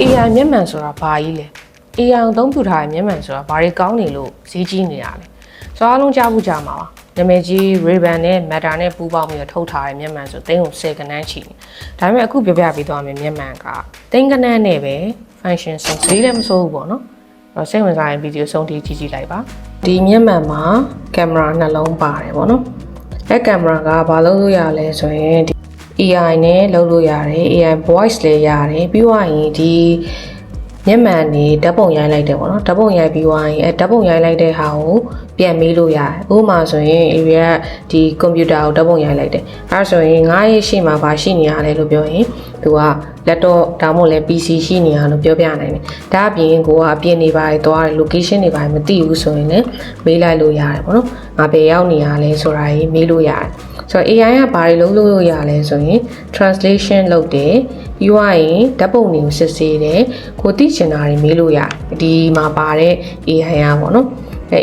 AI မျက်မှန်ဆိုတာဘာကြီးလဲ AI အသုံးပြုထားတဲ့မျက်မှန်ဆိုတာဘာတွေကောင်းနေလို့ဈေးကြီးနေရလဲဆိုတော့အားလုံးကြားဖို့ကြားမှာပါနာမည်ကြီး Ray-Ban နဲ့ Meta နဲ့ပူးပေါင်းပြီးထုတ်ထားတဲ့မျက်မှန်ဆိုသိန်းကို10ကနန်းချီနေဒါပေမဲ့အခုပြောပြပေးသွားမယ်မျက်မှန်ကသိန်းကနန်းနဲ့ပဲ function ဆုံးဈေးလည်းမစိုးဘူးပေါ့နော်အဲ့တော့စိတ်ဝင်စားရင်ဗီဒီယိုဆုံးထိကြည့်ကြည့်လိုက်ပါဒီမျက်မှန်မှာကင်မရာနှလုံးပါတယ်ပေါ့နော်အဲ့ကင်မရာကဘာလုပ်လို့ရလဲဆိုရင်ဒီ AI နဲ့လုပ်လို့ရတယ် AI voice လည်းရတယ်ပြီးသွားရင်ဒီမျက်မှန်နေဓာတ်ပုံရိုက်လိုက်တယ်ပေါ့နော်ဓာတ်ပုံရိုက်ပြီးသွားရင်အဲဓာတ်ပုံရိုက်လိုက်တဲ့ဟာကိုပြန်မေးလို့ရတယ်ဥပမာဆိုရင် area ဒီကွန်ပျူတာကိုဓာတ်ပုံရိုက်လိုက်တယ်အဲဒါဆိုရင်ငါ့ရဲ့ရှေ့မှာဘာရှိနေရလဲလို့ပြောရင်သူက laptop ဒါမှမဟုတ်လဲ PC ရှိနေရလို့ပြောပြနိုင်တယ်ဒါအပြင်ကိုကအပြင်နေပါသွားတယ် location တွေပါမသိဘူးဆိုရင်လည်းမေးလိုက်လို့ရတယ်ပေါ့နော်ငါဘယ်ရောက်နေရလဲဆိုတာကြီးမေးလို့ရတယ်ဆိုတော့ AI ကဘာတွေလုပ်လို့ရလဲဆိုရင် translation လုပ်တယ်ပြီးသွားရင်ဓာတ်ပုံတွေကိုစစ်ဆေးတယ်ကိုသိချင်တာတွေမေးလို့ရတယ်ဒီမှာပါတဲ့ AI ကပေါ့နော်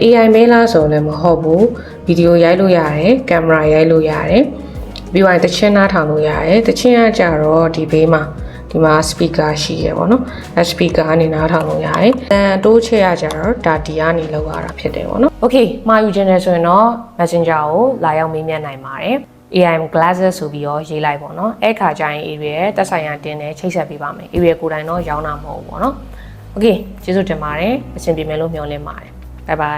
AI မဲလားဆိုလည်းမဟုတ်ဘူးဗီဒီယိုရိုက်လို့ရတယ်ကင်မရာရိုက်လို့ရတယ်ပြီးသွားရင်တချင်းနားထောင်လို့ရတယ်တချင်းကကြတော့ဒီဘေးမှာဒီမှာ speaker ရှိရပေါ့နော်အဲ speaker ကနေနားထောင်လို့ရတယ်တိုးချဲ့ရကြတော့ဒါဒီကနေလောက်ရတာဖြစ်တယ်ပေါ့နော် Okay မှာယူခြင်းတယ်ဆိုရင်တော့ Messenger ကိုလာရောက်မေးမြန်းနိုင်ပါတယ် AI glasses ဆိုပြီးတော့ရေးလိုက်ပေါ့နော်အဲ့ခါကျရင် area တက်ဆိုင်ရာတင်းနဲ့ချိတ်ဆက်ပေးပါမယ် area ကိုယ်တိုင်တော့ရောင်းတာမဟုတ်ဘူးပေါ့နော် Okay ကျေးဇူးတင်ပါတယ်အဆင်ပြေမယ်လို့မျှော်လင့်ပါတယ် Bye bye